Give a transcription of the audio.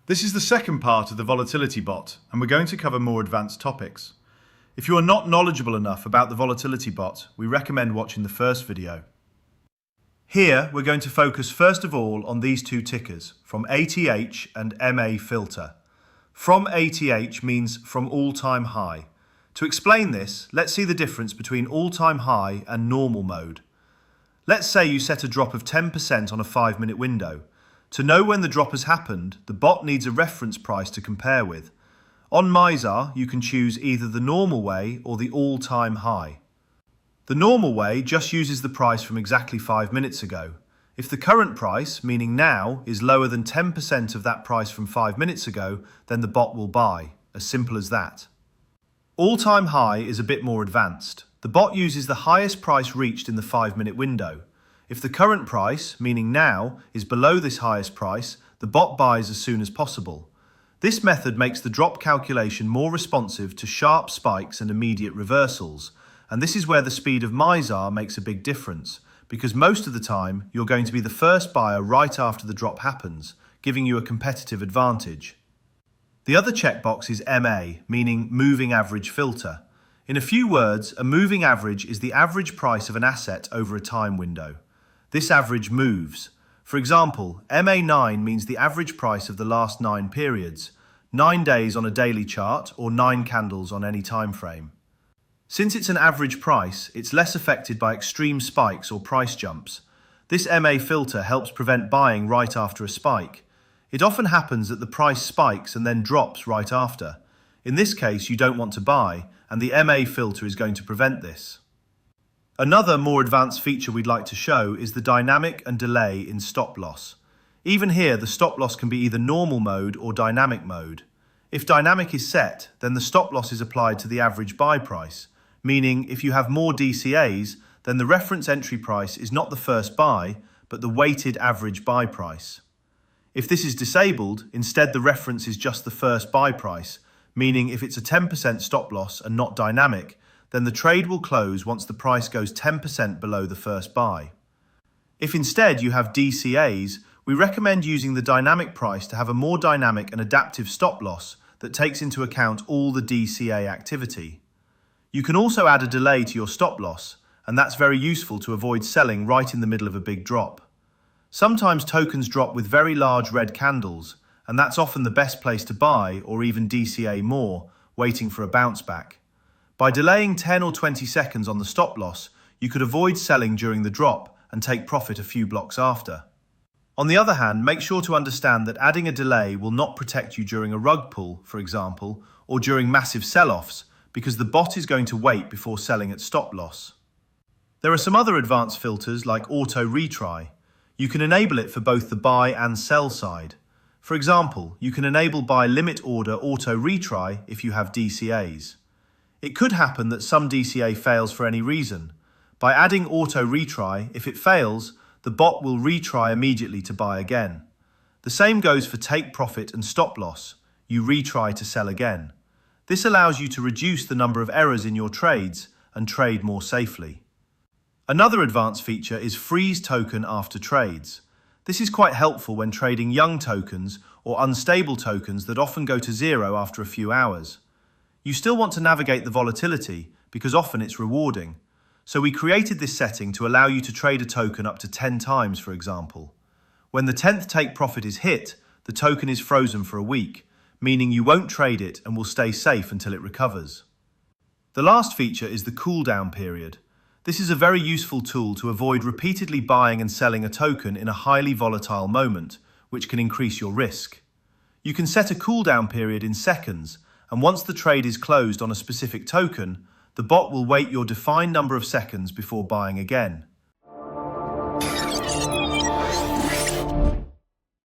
This is the second part of the Volatility bot, and we're going to cover more advanced topics. If you are not knowledgeable enough about the Volatility bot, we recommend watching the first video. Here, we're going to focus first of all on these two tickers, from ATH and MA filter. From ATH means from all-time high. To explain this, let's see the difference between all-time high and normal mode. Let's say you set a drop of 10% on a 5-minute window. To know when the drop has happened, the bot needs a reference price to compare with. On Mizar, you can choose either the normal way or the all-time high. The normal way just uses the price from exactly 5 minutes ago. If the current price, meaning now, is lower than 10% of that price from 5 minutes ago, then the bot will buy. As simple as that. All-time high is a bit more advanced. The bot uses the highest price reached in the 5-minute window. If the current price, meaning now, is below this highest price, the bot buys as soon as possible. This method makes the drop calculation more responsive to sharp spikes and immediate reversals, and this is where the speed of Mizar makes a big difference, because most of the time you're going to be the first buyer right after the drop happens, giving you a competitive advantage. The other checkbox is MA, meaning moving average filter. In a few words, a moving average is the average price of an asset over a time window. This average moves. For example, MA9 means the average price of the last 9 periods, 9 days on a daily chart or 9 candles on any time frame. Since it's an average price, it's less affected by extreme spikes or price jumps. This MA filter helps prevent buying right after a spike. It often happens that the price spikes and then drops right after. In this case, you don't want to buy, and the MA filter is going to prevent this. Another more advanced feature we'd like to show is the dynamic and delay in stop loss. Even here, the stop loss can be either normal mode or dynamic mode. If dynamic is set, then the stop loss is applied to the average buy price, meaning if you have more DCAs, then the reference entry price is not the first buy, but the weighted average buy price. If this is disabled, instead the reference is just the first buy price, meaning if it's a 10% stop loss and not dynamic, then the trade will close once the price goes 10% below the first buy. If instead you have DCAs, we recommend using the dynamic price to have a more dynamic and adaptive stop loss that takes into account all the DCA activity. You can also add a delay to your stop loss, and that's very useful to avoid selling right in the middle of a big drop. Sometimes tokens drop with very large red candles, and that's often the best place to buy or even DCA more, waiting for a bounce back. By delaying 10 or 20 seconds on the stop loss, you could avoid selling during the drop and take profit a few blocks after. On the other hand, make sure to understand that adding a delay will not protect you during a rug pull, for example, or during massive sell-offs, because the bot is going to wait before selling at stop loss. There are some other advanced filters like auto retry. You can enable it for both the buy and sell side. For example, you can enable buy limit order auto retry if you have DCAs. It could happen that some DCA fails for any reason. By adding auto retry, if it fails, the bot will retry immediately to buy again. The same goes for take profit and stop loss. You retry to sell again. This allows you to reduce the number of errors in your trades and trade more safely. Another advanced feature is freeze token after trades. This is quite helpful when trading young tokens or unstable tokens that often go to zero after a few hours. You still want to navigate the volatility because often it's rewarding. So we created this setting to allow you to trade a token up to 10 times, for example. When the 10th take profit is hit, the token is frozen for a week, meaning you won't trade it and will stay safe until it recovers. The last feature is the cooldown period. This is a very useful tool to avoid repeatedly buying and selling a token in a highly volatile moment, which can increase your risk. You can set a cooldown period in seconds, and once the trade is closed on a specific token, the bot will wait your defined number of seconds before buying again.